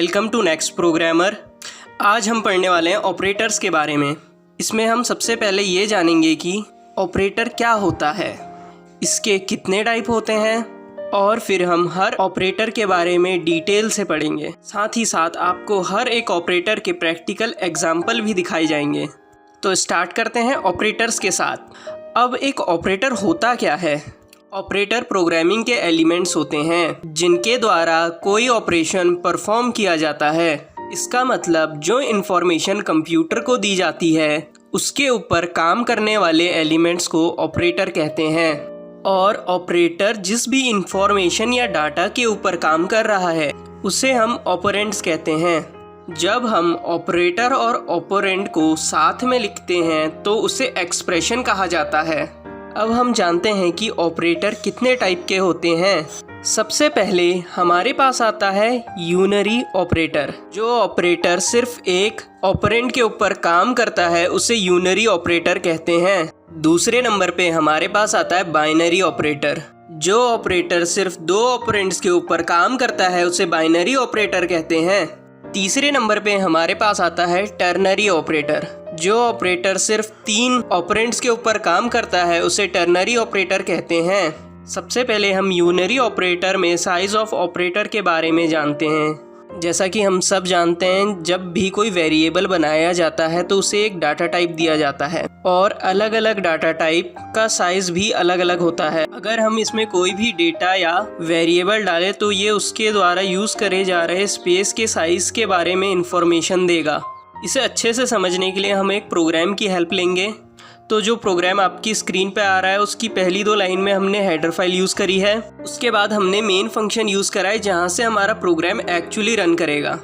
Welcome to next programmer. आज हम पढ़ने वाले हैं ऑपरेटर्स के बारे में। इसमें हम सबसे पहले ये जानेंगे कि ऑपरेटर क्या होता है, इसके कितने टाइप होते हैं और फिर हम हर ऑपरेटर के बारे में डिटेल से पढ़ेंगे। साथ ही साथ आपको हर एक ऑपरेटर के प्रैक्टिकल एग्जाम्पल भी दिखाए जाएंगे। तो स्टार्ट करते हैं ऑपरेटर्स के साथ। अब एक ऑपरेटर होता क्या है? ऑपरेटर प्रोग्रामिंग के एलिमेंट्स होते हैं जिनके द्वारा कोई ऑपरेशन परफॉर्म किया जाता है। इसका मतलब जो इन्फॉर्मेशन कंप्यूटर को दी जाती है उसके ऊपर काम करने वाले एलिमेंट्स को ऑपरेटर कहते हैं। और ऑपरेटर जिस भी इंफॉर्मेशन या डाटा के ऊपर काम कर रहा है उसे हम ऑपरेंड्स कहते हैं। जब हम ऑपरेटर और ऑपरेंड को साथ में लिखते हैं तो उसे एक्सप्रेशन कहा जाता है। अब हम जानते हैं कि ऑपरेटर कितने टाइप के होते हैं। सबसे पहले हमारे पास आता है यूनरी ऑपरेटर। जो ऑपरेटर सिर्फ एक ऑपरेंड के ऊपर काम करता है उसे यूनरी ऑपरेटर कहते हैं। दूसरे नंबर पे हमारे पास आता है बाइनरी ऑपरेटर। जो ऑपरेटर सिर्फ दो ऑपरेंड्स के ऊपर काम करता है उसे बाइनरी ऑपरेटर कहते हैं। तीसरे नंबर पे हमारे पास आता है टर्नरी ऑपरेटर। जो ऑपरेटर सिर्फ तीन ऑपरेंड्स के ऊपर काम करता है उसे टर्नरी ऑपरेटर कहते हैं। सबसे पहले हम यूनरी ऑपरेटर में साइज ऑफ ऑपरेटर के बारे में जानते हैं। जैसा कि हम सब जानते हैं, जब भी कोई वेरिएबल बनाया जाता है तो उसे एक डाटा टाइप दिया जाता है और अलग अलग डाटा टाइप का साइज भी अलग अलग होता है। अगर हम इसमें कोई भी डेटा या वेरिएबल डालें तो ये उसके द्वारा यूज़ करे जा रहे स्पेस के साइज के बारे में इंफॉर्मेशन देगा। इसे अच्छे से समझने के लिए हम एक प्रोग्राम की हेल्प लेंगे। तो जो प्रोग्राम आपकी स्क्रीन पे आ रहा है उसकी पहली दो लाइन में हमने हेडर फाइल यूज़ करी है। उसके बाद हमने मेन फंक्शन यूज़ करा है जहाँ से हमारा प्रोग्राम एक्चुअली रन करेगा।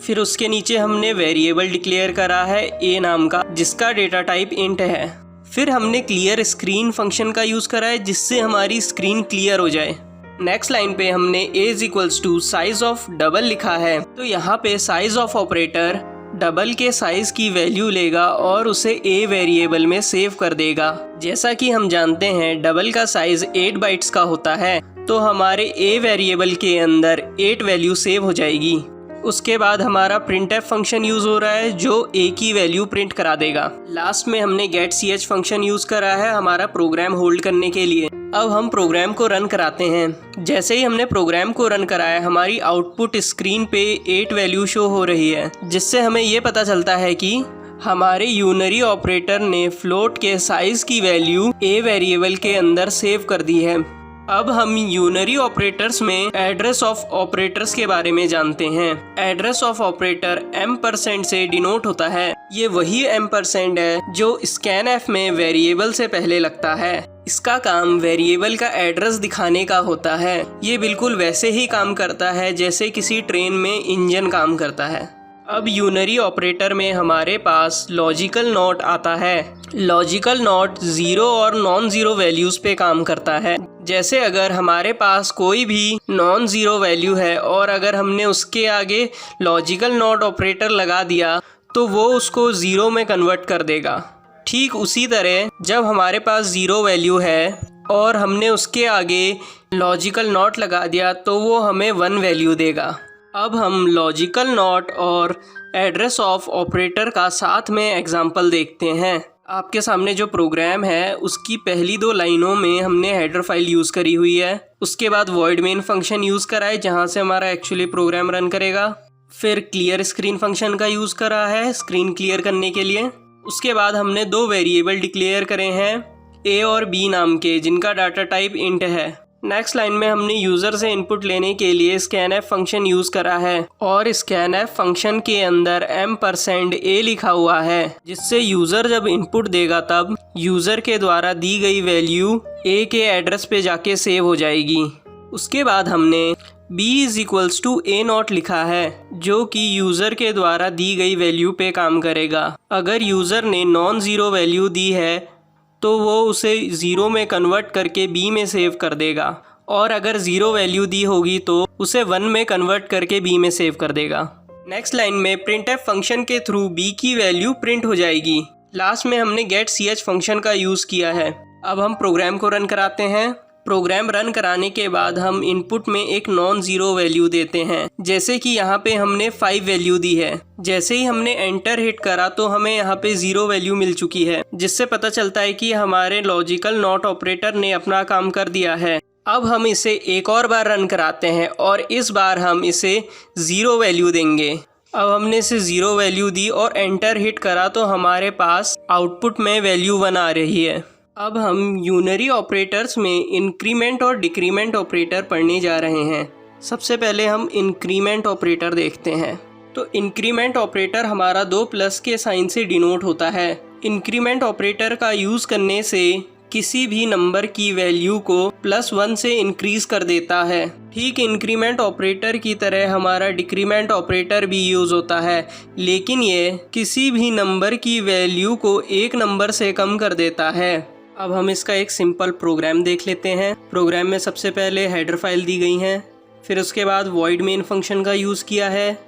फिर उसके नीचे हमने वेरिएबल डिक्लेयर करा है ए नाम का, जिसका डेटा टाइप इंट है। फिर हमने क्लियर स्क्रीन फंक्शन का यूज़ करा है जिससे हमारी स्क्रीन क्लियर हो जाए। नेक्स्ट लाइन पे हमने a = साइज ऑफ डबल लिखा है। तो यहाँ पे साइज ऑफ ऑपरेटर डबल के साइज की वैल्यू लेगा और उसे a वेरिएबल में सेव कर देगा। जैसा कि हम जानते हैं डबल का साइज 8 बाइट्स का होता है, तो हमारे a वेरिएबल के अंदर 8 वैल्यू सेव हो जाएगी। उसके बाद हमारा printf फंक्शन यूज़ हो रहा है जो a की वैल्यू प्रिंट करा देगा। लास्ट में हमने getch फंक्शन यूज़ करा है हमारा प्रोग्राम होल्ड करने के लिए। अब हम प्रोग्राम को रन कराते हैं। जैसे ही हमने प्रोग्राम को रन कराया हमारी आउटपुट स्क्रीन पे 8 वैल्यू शो हो रही है, जिससे हमें ये पता चलता है कि हमारे यूनरी ऑपरेटर ने फ्लोट के साइज की वैल्यू a वेरिएबल के अंदर सेव कर दी है। अब हम यूनरी ऑपरेटर्स में एड्रेस ऑफ ऑपरेटर्स के बारे में जानते हैं। एड्रेस ऑफ ऑपरेटर M% से डिनोट होता है। ये वही M% है जो scanf में वेरिएबल से पहले लगता है। इसका काम वेरिएबल का एड्रेस दिखाने का होता है। ये बिल्कुल वैसे ही काम करता है जैसे किसी ट्रेन में इंजन काम करता है। अब यूनरी ऑपरेटर में हमारे पास लॉजिकल नॉट आता है। लॉजिकल नॉट 0 और नॉन ज़ीरो वैल्यूज़ पे काम करता है। जैसे अगर हमारे पास कोई भी नॉन ज़ीरो वैल्यू है और अगर हमने उसके आगे लॉजिकल नॉट ऑपरेटर लगा दिया तो वो उसको ज़ीरो में कन्वर्ट कर देगा। ठीक उसी तरह जब हमारे ज़ीरो वैल्यू है और हमने उसके आगे लॉजिकल नॉट लगा दिया तो वो हमें 1 वैल्यू देगा। अब हम लॉजिकल नॉट और एड्रेस ऑफ ऑपरेटर का साथ में एग्जांपल देखते हैं। आपके सामने जो प्रोग्राम है उसकी पहली दो लाइनों में हमने हेडर फाइल यूज़ करी हुई है। उसके बाद वॉइड मेन फंक्शन यूज़ करा है जहाँ से हमारा एक्चुअली प्रोग्राम रन करेगा। फिर क्लियर स्क्रीन फंक्शन का यूज़ करा है स्क्रीन क्लियर करने के लिए। उसके बाद हमने दो वेरिएबल डिक्लेयर करे हैं a और b नाम के, जिनका डाटा टाइप इंट है। नेक्स्ट लाइन में हमने यूज़र से इनपुट लेने के लिए scanf फंक्शन यूज़ करा है और scanf फंक्शन के अंदर M%a लिखा हुआ है, जिससे यूज़र जब इनपुट देगा तब यूज़र के द्वारा दी गई वैल्यू a के एड्रेस पे जाके सेव हो जाएगी। उसके बाद हमने b = a0 लिखा है जो कि यूज़र के द्वारा दी गई वैल्यू पे काम करेगा। अगर यूज़र ने नॉन ज़ीरो वैल्यू दी है तो वो उसे ज़ीरो में कन्वर्ट करके b में सेव कर देगा और अगर ज़ीरो वैल्यू दी होगी तो उसे 1 में कन्वर्ट करके b में सेव कर देगा। नेक्स्ट लाइन में printf फंक्शन के थ्रू b की वैल्यू प्रिंट हो जाएगी। लास्ट में हमने getch फंक्शन का यूज़ किया है। अब हम प्रोग्राम को रन कराते हैं। प्रोग्राम रन कराने के बाद हम इनपुट में एक नॉन ज़ीरो वैल्यू देते हैं, जैसे कि यहाँ पे हमने 5 वैल्यू दी है। जैसे ही हमने एंटर हिट करा तो हमें यहाँ पे 0 वैल्यू मिल चुकी है, जिससे पता चलता है कि हमारे लॉजिकल नॉट ऑपरेटर ने अपना काम कर दिया है। अब हम इसे एक और बार रन कराते हैं और इस बार हम इसे 0 वैल्यू देंगे। अब हमने इसे 0 वैल्यू दी और एंटर हिट करा तो हमारे पास आउटपुट में वैल्यू 1 आ रही है। अब हम यूनरी ऑपरेटर्स में इंक्रीमेंट और डिक्रीमेंट ऑपरेटर पढ़ने जा रहे हैं। सबसे पहले हम इंक्रीमेंट ऑपरेटर देखते हैं। तो इंक्रीमेंट ऑपरेटर हमारा 2 प्लस के साइन से डिनोट होता है। इंक्रीमेंट ऑपरेटर का यूज़ करने से किसी भी नंबर की वैल्यू को +1 से इंक्रीज कर देता है। ठीक इंक्रीमेंट ऑपरेटर की तरह हमारा डिक्रीमेंट ऑपरेटर भी यूज़ होता है, लेकिन ये किसी भी नंबर की वैल्यू को एक नंबर से कम कर देता है। अब हम इसका एक सिंपल प्रोग्राम देख लेते हैं। प्रोग्राम में सबसे पहले हेडर फाइल दी गई हैं, फिर उसके बाद वॉइड मेन फंक्शन का यूज़ किया है,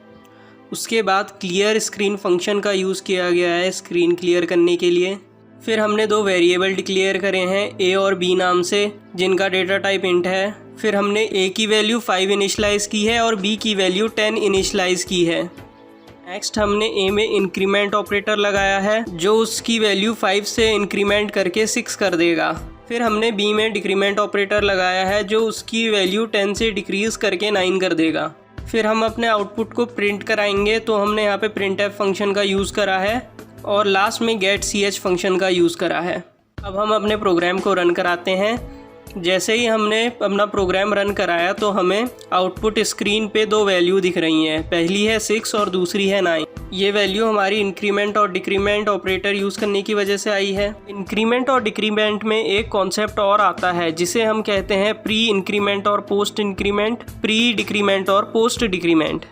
उसके बाद क्लियर स्क्रीन फंक्शन का यूज़ किया गया है स्क्रीन क्लियर करने के लिए। फिर हमने 2 वेरिएबल डिक्लेयर करे हैं a और b नाम से, जिनका डेटा टाइप इंट है। फिर हमने a की वैल्यू 5 इनिशलाइज़ की है और b की वैल्यू 10 इनिशलाइज़ की है। नेक्स्ट हमने a में इंक्रीमेंट ऑपरेटर लगाया है, जो उसकी वैल्यू 5 से इंक्रीमेंट करके 6 कर देगा। फिर हमने b में डिक्रीमेंट ऑपरेटर लगाया है, जो उसकी वैल्यू 10 से डिक्रीज़ करके 9 कर देगा। फिर हम अपने आउटपुट को प्रिंट कराएंगे, तो हमने यहाँ पे printf फंक्शन का यूज़ करा है और लास्ट में getch फंक्शन का यूज़ करा है। अब हम अपने प्रोग्राम को रन कराते हैं। जैसे ही हमने अपना प्रोग्राम रन कराया तो हमें आउटपुट स्क्रीन पे 2 वैल्यू दिख रही हैं, पहली है 6 और दूसरी है 9। ये वैल्यू हमारी इंक्रीमेंट और डिक्रीमेंट ऑपरेटर यूज़ करने की वजह से आई है। इंक्रीमेंट और डिक्रीमेंट में एक कॉन्सेप्ट और आता है, जिसे हम कहते हैं प्री इंक्रीमेंट और पोस्ट इंक्रीमेंट, प्री डिक्रीमेंट और पोस्ट डिक्रीमेंट।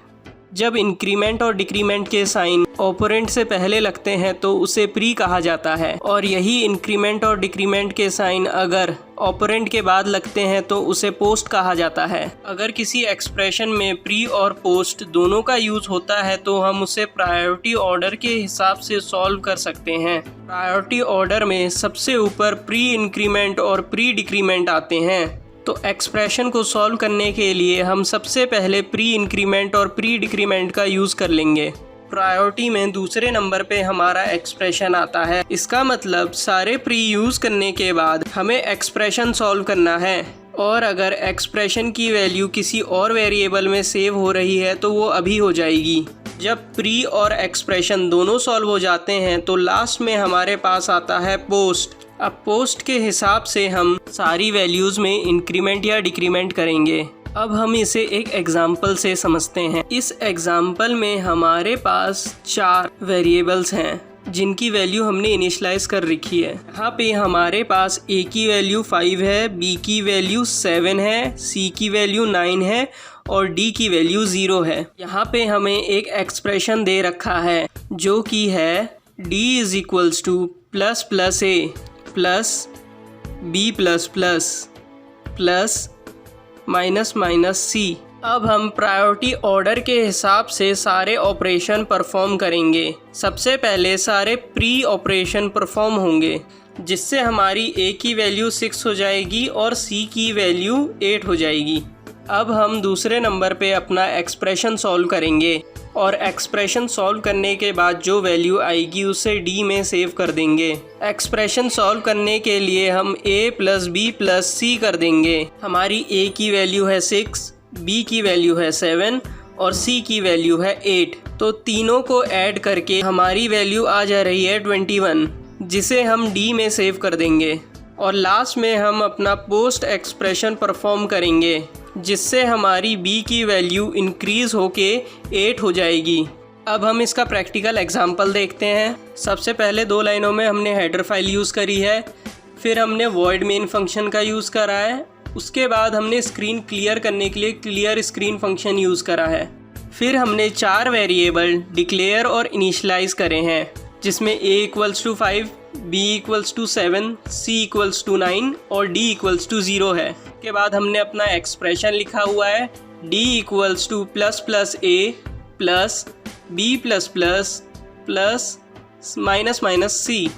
जब इंक्रीमेंट और डिक्रीमेंट के साइन ऑपरेंड से पहले लगते हैं तो उसे प्री कहा जाता है, और यही इंक्रीमेंट और डिक्रीमेंट के साइन अगर ऑपरेंड के बाद लगते हैं तो उसे पोस्ट कहा जाता है। अगर किसी एक्सप्रेशन में प्री और पोस्ट दोनों का यूज़ होता है तो हम उसे प्रायोरिटी ऑर्डर के हिसाब से सॉल्व कर सकते हैं। प्रायोरिटी ऑर्डर में सबसे ऊपर प्री इंक्रीमेंट और प्री डिक्रीमेंट आते हैं। तो एक्सप्रेशन को सॉल्व करने के लिए हम सबसे पहले प्री इंक्रीमेंट और प्री डिक्रीमेंट का यूज़ कर लेंगे। प्रायोरिटी में दूसरे नंबर पे हमारा एक्सप्रेशन आता है। इसका मतलब सारे प्री यूज़ करने के बाद हमें एक्सप्रेशन सॉल्व करना है, और अगर एक्सप्रेशन की वैल्यू किसी और वेरिएबल में सेव हो रही है तो वो अभी हो जाएगी। जब प्री और एक्सप्रेशन दोनों सॉल्व हो जाते हैं तो लास्ट में हमारे पास आता है पोस्ट। अब पोस्ट के हिसाब से हम सारी वैल्यूज़ में इंक्रीमेंट या डिक्रीमेंट करेंगे। अब हम इसे एक एग्जाम्पल से समझते हैं। इस एग्जाम्पल में हमारे पास 4 वेरिएबल्स हैं, जिनकी वैल्यू हमने इनिशलाइज कर रखी है। यहाँ पे हमारे पास a की वैल्यू 5 है, b की वैल्यू 7 है, c की वैल्यू 9 है और d की वैल्यू 0 है। यहाँ पे हमें एक एक्सप्रेशन दे रखा है, जो कि है d = ++a plus b plus -c। अब हम प्रायोरिटी ऑर्डर के हिसाब से सारे ऑपरेशन परफॉर्म करेंगे। सबसे पहले सारे प्री ऑपरेशन परफॉर्म होंगे, जिससे हमारी a की वैल्यू 6 हो जाएगी और c की वैल्यू 8 हो जाएगी। अब हम दूसरे नंबर पे अपना एक्सप्रेशन सॉल्व करेंगे, और एक्सप्रेशन सॉल्व करने के बाद जो वैल्यू आएगी उसे d में सेव कर देंगे। एक्सप्रेशन सॉल्व करने के लिए हम a + b + c कर देंगे। हमारी a की वैल्यू है 6, b की वैल्यू है 7 और c की वैल्यू है 8। तो तीनों को ऐड करके हमारी वैल्यू आ जा रही है 21, जिसे हम d में सेव कर देंगे। और लास्ट में हम अपना पोस्ट एक्सप्रेशन परफॉर्म करेंगे, जिससे हमारी b की वैल्यू इंक्रीज़ होके 8 हो जाएगी। अब हम इसका प्रैक्टिकल एग्जांपल देखते हैं। सबसे पहले 2 लाइनों में हमने हेडर फाइल यूज़ करी है, फिर हमने वॉइड मेन फंक्शन का यूज़ करा है, उसके बाद हमने स्क्रीन क्लियर करने के लिए क्लियर स्क्रीन फंक्शन यूज़ करा है। फिर हमने 4 वेरिएबल डिक्लेयर और इनिशलाइज करे हैं, जिसमें a = 5, b = 7, c = 9 और d = 0 है। के बाद हमने अपना एक्सप्रेशन लिखा हुआ है d = ++a plus b ++ plus -c।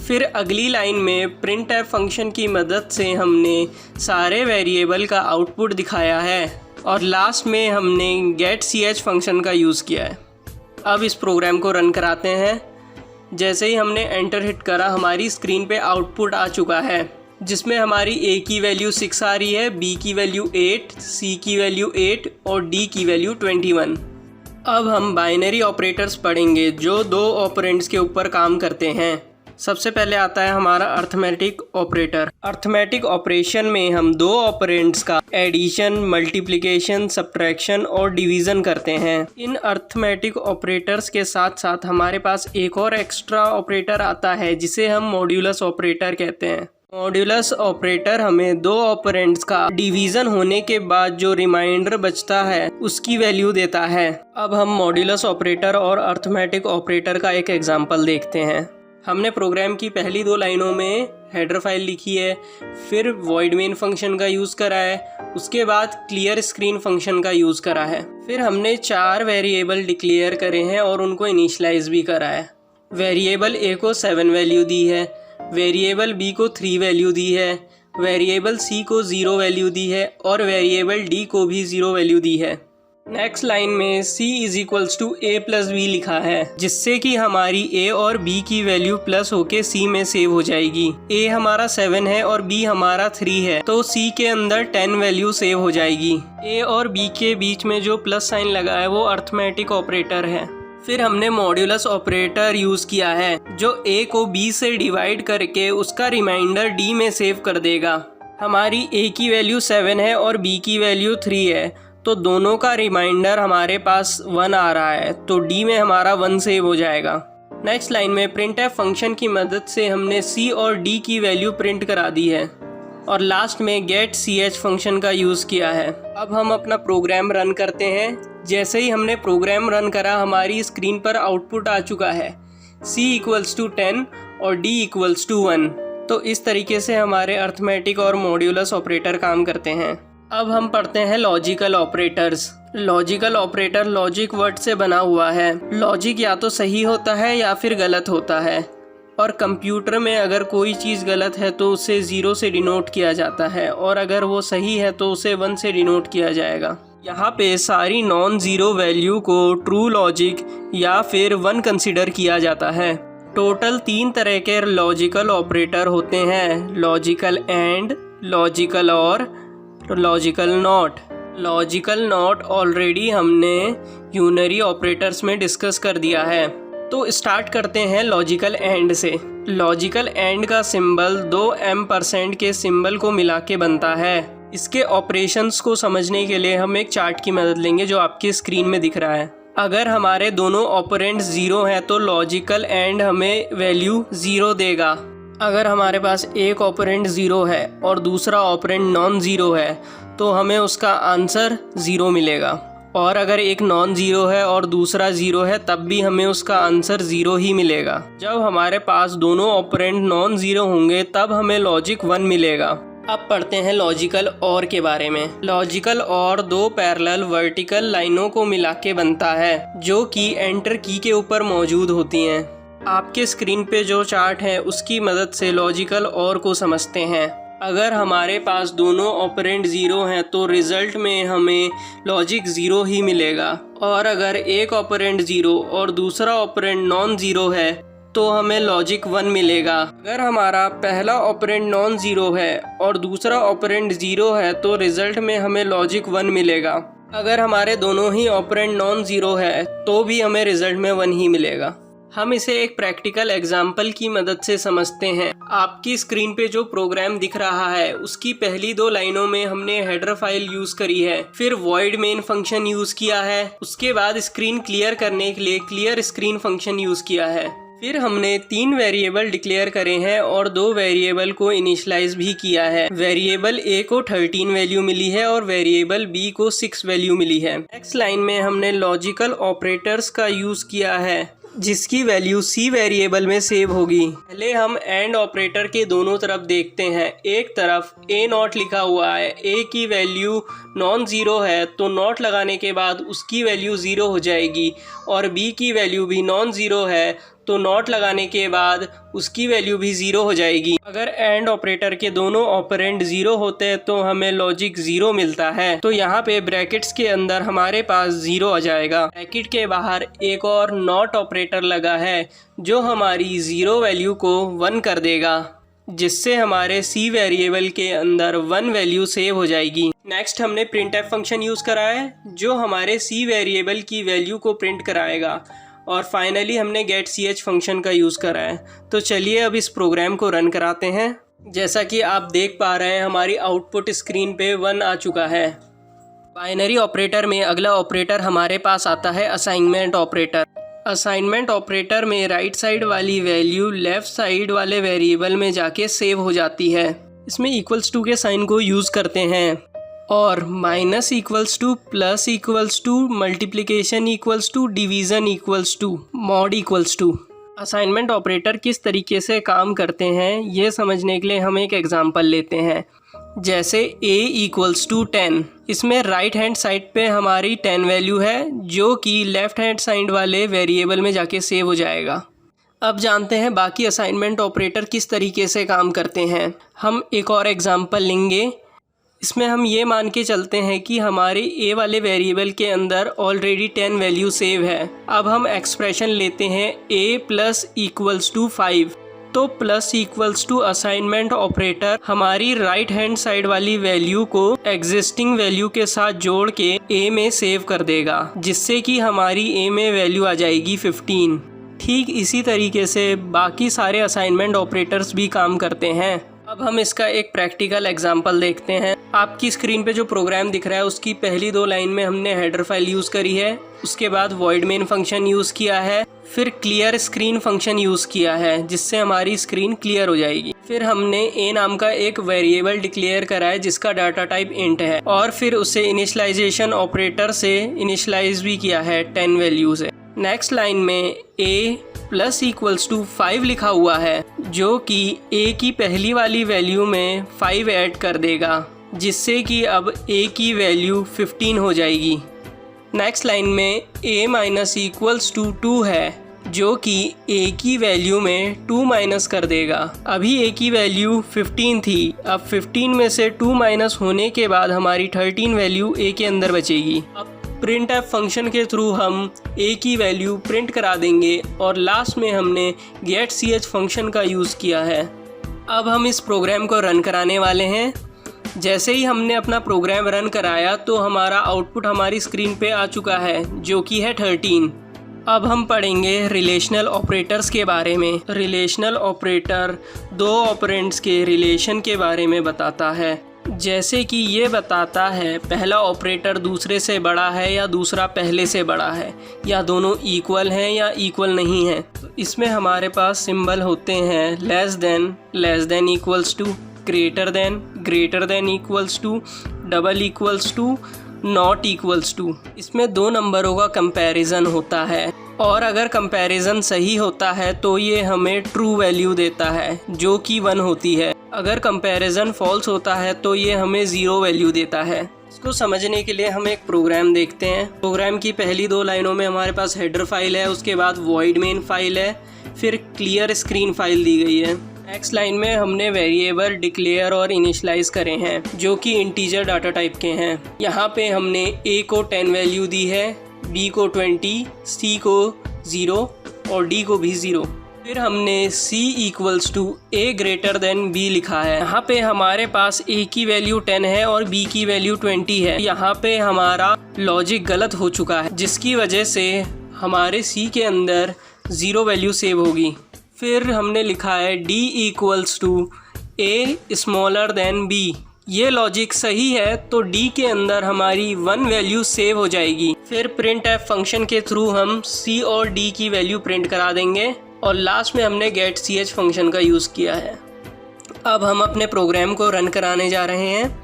फिर अगली लाइन में printf फंक्शन की मदद से हमने सारे वेरिएबल का आउटपुट दिखाया है और लास्ट में हमने getch फंक्शन का यूज़ किया है। अब इस प्रोग्राम को रन कराते हैं। जैसे ही हमने एंटर हिट करा हमारी स्क्रीन पे आउटपुट आ चुका है, जिसमें हमारी A की वैल्यू 6 आ रही है, B की वैल्यू 8, C की वैल्यू 8 और D की वैल्यू 21। अब हम बाइनरी ऑपरेटर्स पढ़ेंगे जो दो ऑपरेंड्स के ऊपर काम करते हैं। सबसे पहले आता है हमारा अर्थमेटिक ऑपरेटर। अर्थमेटिक ऑपरेशन में हम दो ऑपरेंड्स का एडिशन, मल्टीप्लिकेशन, सब्ट्रैक्शन और डिवीज़न करते हैं। इन अर्थमेटिक ऑपरेटर्स के साथ साथ हमारे पास एक और एक्स्ट्रा ऑपरेटर आता है जिसे हम मॉड्यूलस ऑपरेटर कहते हैं। मॉड्यूलस ऑपरेटर हमें दो ऑपरेंड्स का डिवीज़न होने के बाद जो रिमाइंडर बचता है उसकी वैल्यू देता है। अब हम मॉड्यूलस ऑपरेटर और अर्थमेटिक ऑपरेटर का एक एग्जांपल देखते हैं। हमने प्रोग्राम की पहली दो लाइनों में हेडर फाइल लिखी है, फिर वॉइड मेन फंक्शन का यूज़ करा है, उसके बाद क्लियर स्क्रीन फंक्शन का यूज़ करा है। फिर हमने 4 वेरिएबल डिक्लेयर करे हैं और उनको इनिशियलाइज भी करा है। वेरिएबल A को 7 वैल्यू दी है, वेरिएबल B को 3 वैल्यू दी है, वेरिएबल C को 0 वैल्यू दी है और वेरिएबल D को भी 0 वैल्यू दी है। नेक्स्ट लाइन में C = A+B लिखा है, जिससे कि हमारी A और B की वैल्यू प्लस होके C में सेव हो जाएगी। A हमारा 7 है और B हमारा 3 है, तो C के अंदर 10 वैल्यू सेव हो जाएगी। A और B के बीच में जो प्लस साइन लगा है वो अर्थमेटिक ऑपरेटर है। फिर हमने मॉड्यूलस ऑपरेटर यूज़ किया है जो A को B से डिवाइड करके उसका रिमाइंडर D में सेव कर देगा। हमारी A की वैल्यू 7 है और B की वैल्यू 3 है, तो दोनों का रिमाइंडर हमारे पास 1 आ रहा है, तो D में हमारा 1 सेव हो जाएगा। नेक्स्ट लाइन में printf फंक्शन की मदद से हमने C और D की वैल्यू प्रिंट करा दी है और लास्ट में getch फंक्शन का यूज़ किया है। अब हम अपना प्रोग्राम रन करते हैं। जैसे ही हमने प्रोग्राम रन करा हमारी स्क्रीन पर आउटपुट आ चुका है, C = 10 और D = 1। तो इस तरीके से हमारे अर्थमेटिक और मॉड्यूलस ऑपरेटर काम करते हैं। अब हम पढ़ते हैं logical operators. Logical operator logic word से बना हुआ है। लॉजिक या तो सही होता है या फिर गलत होता है, और कंप्यूटर में अगर कोई चीज़ गलत है तो उसे 0 से डिनोट किया जाता है और अगर वो सही है तो उसे 1 से डिनोट किया जाएगा। यहाँ पे सारी नॉन ज़ीरो वैल्यू को ट्रू लॉजिक या फिर 1 कंसिडर किया जाता है। टोटल 3 तरह के लॉजिकल ऑपरेटर होते हैं: लॉजिकल एंड, लॉजिकल और logical not. Logical not already हमने यूनरी ऑपरेटर्स में डिस्कस कर दिया है। तो स्टार्ट करते हैं लॉजिकल एंड से। लॉजिकल एंड का सिंबल 2 M% के सिंबल को मिला के बनता है। इसके ऑपरेशंस को समझने के लिए हम एक चार्ट की मदद लेंगे जो आपकी स्क्रीन में दिख रहा है। अगर हमारे दोनों ऑपरेंड्स 0 हैं तो लॉजिकल एंड हमें वैल्यू 0 देगा। अगर हमारे पास एक ऑपरेंड 0 है और दूसरा ऑपरेंड नॉन ज़ीरो है तो हमें उसका आंसर 0 मिलेगा, और अगर एक नॉन ज़ीरो है और दूसरा 0 है तब भी हमें उसका आंसर 0 ही मिलेगा। जब हमारे पास दोनों ऑपरेंड नॉन ज़ीरो होंगे तब हमें लॉजिक 1 मिलेगा। अब पढ़ते हैं लॉजिकल और के बारे में। लॉजिकल और 2 पैरेलल वर्टिकल लाइनों को मिला के बनता है जो कि एंटर की के ऊपर मौजूद होती हैं। आपके स्क्रीन पे जो चार्ट है उसकी मदद से लॉजिकल और को समझते हैं। अगर हमारे पास दोनों ऑपरेंड 0 हैं तो रिज़ल्ट में हमें लॉजिक 0 ही मिलेगा, और अगर एक ऑपरेंड 0 और दूसरा ऑपरेंड नॉन ज़ीरो है तो हमें लॉजिक 1 मिलेगा। अगर हमारा पहला ऑपरेंड नॉन ज़ीरो है और दूसरा ऑपरेंड 0 है तो रिज़ल्ट में हमें लॉजिक 1 मिलेगा। अगर हमारे दोनों ही ऑपरेंड नॉन ज़ीरो है तो भी हमें रिज़ल्ट में 1 ही मिलेगा। हम इसे एक प्रैक्टिकल एग्जाम्पल की मदद से समझते हैं। आपकी स्क्रीन पे जो प्रोग्राम दिख रहा है उसकी पहली 2 लाइनों में हमने हेडर फाइल यूज़ करी है, फिर वॉइड मेन फंक्शन यूज़ किया है, उसके बाद स्क्रीन क्लियर करने के लिए क्लियर स्क्रीन फंक्शन यूज़ किया है। फिर हमने 3 वेरिएबल डिक्लेयर करे हैं और 2 वेरिएबल को इनिशियलाइज भी किया है। वेरिएबल A को 13 वैल्यू मिली है और वेरिएबल B को 6 वैल्यू मिली है। नेक्स्ट लाइन में हमने लॉजिकल ऑपरेटर्स का यूज़ किया है जिसकी वैल्यू C वेरिएबल में सेव होगी। पहले हम एंड ऑपरेटर के दोनों तरफ देखते हैं। एक तरफ A0 लिखा हुआ है, A की वैल्यू नॉन ज़ीरो है तो नॉट लगाने के बाद उसकी वैल्यू 0 हो जाएगी, और B की वैल्यू भी नॉन ज़ीरो है तो नॉट लगाने के बाद उसकी वैल्यू भी 0 हो जाएगी। अगर एंड ऑपरेटर के दोनों ऑपरेंड 0 होते हैं तो हमें लॉजिक 0 मिलता है। तो यहाँ पे ब्रैकेट्स के अंदर हमारे पास 0 आ जाएगा। ब्रैकेट के बाहर एक और नॉट ऑपरेटर लगा है जो हमारी 0 वैल्यू को 1 कर देगा, जिससे हमारे सी वेरिएबल के अंदर 1 वैल्यू सेव हो जाएगी। नेक्स्ट हमने प्रिंटएफ फंक्शन यूज़ करा है जो हमारे सी वेरिएबल की वैल्यू को प्रिंट कराएगा। और फाइनली हमने गेट ch फंक्शन का यूज़ करा है। तो चलिए अब इस प्रोग्राम को रन कराते हैं। जैसा कि आप देख पा रहे हैं हमारी आउटपुट स्क्रीन पे 1 आ चुका है। बाइनरी ऑपरेटर में अगला ऑपरेटर हमारे पास आता है असाइनमेंट ऑपरेटर। असाइनमेंट ऑपरेटर में राइट साइड वाली वैल्यू लेफ़्ट साइड वाले वेरिएबल में जाके सेव हो जाती है। इसमें इक्वल्स टू के साइन को यूज़ करते हैं और minus equals to, plus equals to, multiplication equals to, division equals to, mod equals to. Assignment operator किस तरीके से काम करते हैं ये समझने के लिए हम एक एग्जांपल लेते हैं। जैसे a इक्वल्स टू 10, इसमें राइट हैंड साइड पे हमारी 10 वैल्यू है जो कि लेफ़्ट हैंड साइड वाले वेरिएबल में जाके सेव हो जाएगा। अब जानते हैं बाकी असाइनमेंट ऑपरेटर किस तरीके से काम करते हैं। हम एक और एग्जांपल लेंगे। इसमें हम ये मान के चलते हैं कि हमारे a वाले वेरिएबल के अंदर ऑलरेडी 10 वैल्यू सेव है। अब हम एक्सप्रेशन लेते हैं a प्लस इक्वल्स टू 5। तो plus equals to assignment operator हमारी राइट हैंड साइड वाली वैल्यू को एग्जिस्टिंग वैल्यू के साथ जोड़ के a में सेव कर देगा, जिससे कि हमारी a में वैल्यू आ जाएगी 15। ठीक इसी तरीके से बाकी सारे असाइनमेंट ऑपरेटर्स भी काम करते हैं। अब हम इसका एक प्रैक्टिकल एग्जांपल देखते हैं। आपकी स्क्रीन पे जो प्रोग्राम दिख रहा है उसकी पहली 2 लाइन में हमने हेडर फाइल यूज़ करी है, उसके बाद वॉइड मेन फंक्शन यूज़ किया है, फिर क्लियर स्क्रीन फंक्शन यूज़ किया है जिससे हमारी स्क्रीन क्लियर हो जाएगी। फिर हमने a नाम का एक वेरिएबल डिक्लेयर करा है जिसका डाटा टाइप इंट है और फिर उसे इनिशियलाइजेशन ऑपरेटर से इनिशियलाइज भी किया है 10 वैल्यू से। नेक्स्ट लाइन में a प्लस इक्वल्स टू 5 लिखा हुआ है जो कि a की पहली वाली वैल्यू में 5 ऐड कर देगा, जिससे कि अब a की वैल्यू 15 हो जाएगी। नेक्स्ट लाइन में a माइनस इक्वल्स टू 2 है जो कि a की वैल्यू में 2 माइनस कर देगा। अभी a की वैल्यू 15 थी, अब 15 में से 2 माइनस होने के बाद हमारी 13 वैल्यू a के अंदर बचेगी। अब प्रिंट एफ फंक्शन के थ्रू हम a की वैल्यू प्रिंट करा देंगे और लास्ट में हमने गेट ch फंक्शन का यूज़ किया है। अब हम इस प्रोग्राम को रन कराने वाले हैं। जैसे ही हमने अपना प्रोग्राम रन कराया तो हमारा आउटपुट हमारी स्क्रीन पे आ चुका है जो कि है 13। अब हम पढ़ेंगे रिलेशनल ऑपरेटर्स के बारे में। रिलेशनल ऑपरेटर 2 ऑपरेंड्स के रिलेशन के बारे में बताता है। जैसे कि ये बताता है पहला ऑपरेटर दूसरे से बड़ा है या दूसरा पहले से बड़ा है, या दोनों इक्वल हैं या इक्वल नहीं हैं। तो इसमें हमारे पास सिंबल होते हैं less than equals to, greater than equals to, double equals to, not equals to. इसमें 2 नंबरों का कंपैरिजन होता है और अगर कंपैरिजन सही होता है तो ये हमें ट्रू वैल्यू देता है जो कि 1 होती है। अगर कंपैरिजन फॉल्स होता है तो ये हमें 0 वैल्यू देता है। इसको समझने के लिए हम एक प्रोग्राम देखते हैं। प्रोग्राम की पहली 2 लाइनों में हमारे पास हेडर फाइल है, उसके बाद वॉइड मेन फाइल है, फिर क्लियर स्क्रीन फाइल दी गई है। नेक्स्ट लाइन में हमने वेरिएबल डिक्लेयर और इनिशियलाइज करे हैं जो कि इंटीजर डाटा टाइप के हैं। यहाँ पे हमने a को 10 वैल्यू दी है, b को 20, c को 0 और d को भी 0। फिर हमने c equals to a greater than b लिखा है। यहाँ पे हमारे पास a की वैल्यू 10 है और b की वैल्यू 20 है। यहाँ पे हमारा लॉजिक गलत हो चुका है जिसकी वजह से हमारे c के अंदर 0 वैल्यू सेव होगी। फिर हमने लिखा है d equals to a smaller than b। ये लॉजिक सही है तो d के अंदर हमारी 1 वैल्यू सेव हो जाएगी। फिर प्रिंट एफ फंक्शन के थ्रू हम c और d की वैल्यू प्रिंट करा देंगे और लास्ट में हमने गेट ch फंक्शन का यूज़ किया है। अब हम अपने प्रोग्राम को रन कराने जा रहे हैं।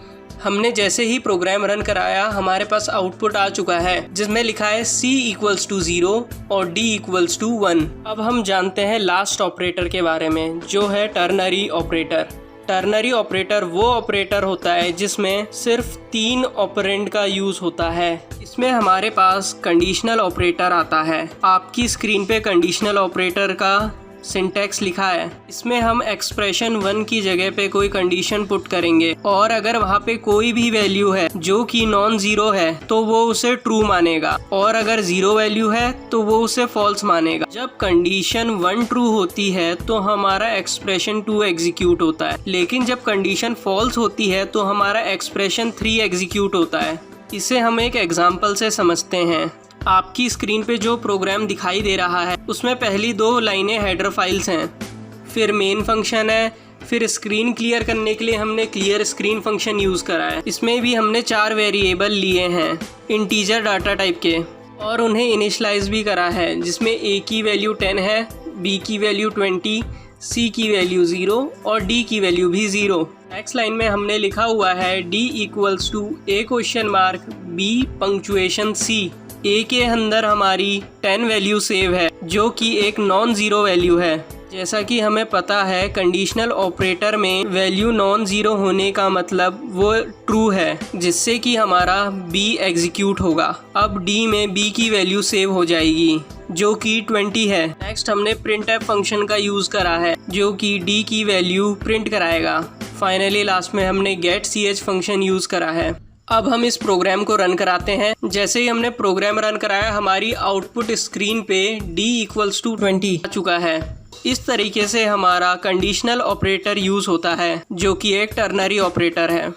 हमने जैसे ही प्रोग्राम रन कराया हमारे पास आउटपुट आ चुका है जिसमें लिखा है c इक्वल्स टू 0 और d इक्वल्स टू 1। अब हम जानते हैं लास्ट ऑपरेटर के बारे में जो है टर्नरी ऑपरेटर। टर्नरी ऑपरेटर वो ऑपरेटर होता है जिसमें सिर्फ 3 ऑपरेंड का यूज़ होता है। इसमें हमारे पास कंडीशनल ऑपरेटर आता है। आपकी स्क्रीन पे कंडीशनल ऑपरेटर का सिंटैक्स लिखा है। इसमें हम एक्सप्रेशन 1 की जगह पे कोई कंडीशन पुट करेंगे और अगर वहाँ पे कोई भी वैल्यू है जो कि नॉन ज़ीरो है तो वो उसे ट्रू मानेगा और अगर ज़ीरो वैल्यू है तो वो उसे फॉल्स मानेगा। जब कंडीशन 1 ट्रू होती है तो हमारा एक्सप्रेशन 2 एग्जीक्यूट होता है, लेकिन जब कंडीशन फॉल्स होती है तो हमारा एक्सप्रेशन 3 एग्जीक्यूट होता है। इसे हम एक एग्जाम्पल से समझते हैं। आपकी स्क्रीन पे जो प्रोग्राम दिखाई दे रहा है उसमें पहली 2 लाइनें हेडर फाइल्स हैं, फिर मेन फंक्शन है, फिर स्क्रीन क्लियर करने के लिए हमने क्लियर स्क्रीन फंक्शन यूज़ करा है। इसमें भी हमने 4 वेरिएबल लिए हैं इंटीजर डाटा टाइप के और उन्हें इनिशलाइज भी करा है, जिसमें ए की वैल्यू 10 है, बी की वैल्यू 20, सी की वैल्यू 0 और डी की वैल्यू भी 0। नेक्स्ट लाइन में हमने लिखा हुआ है D equals to A question mark B punctuation C। A के अंदर हमारी 10 वैल्यू सेव है जो कि एक नॉन ज़ीरो वैल्यू है। जैसा कि हमें पता है कंडीशनल ऑपरेटर में वैल्यू नॉन ज़ीरो होने का मतलब वो ट्रू है, जिससे कि हमारा B एग्जीक्यूट होगा। अब D में B की वैल्यू सेव हो जाएगी जो कि 20 है। नेक्स्ट हमने printf फंक्शन का यूज़ करा है जो कि D की वैल्यू प्रिंट कराएगा। फाइनली लास्ट में हमने getch फंक्शन यूज़ करा है। अब हम इस प्रोग्राम को रन कराते हैं। जैसे ही हमने प्रोग्राम रन कराया हमारी आउटपुट स्क्रीन पे D इक्वल्स टू 20 आ चुका है। इस तरीके से हमारा कंडीशनल ऑपरेटर यूज़ होता है जो कि एक टर्नरी ऑपरेटर है।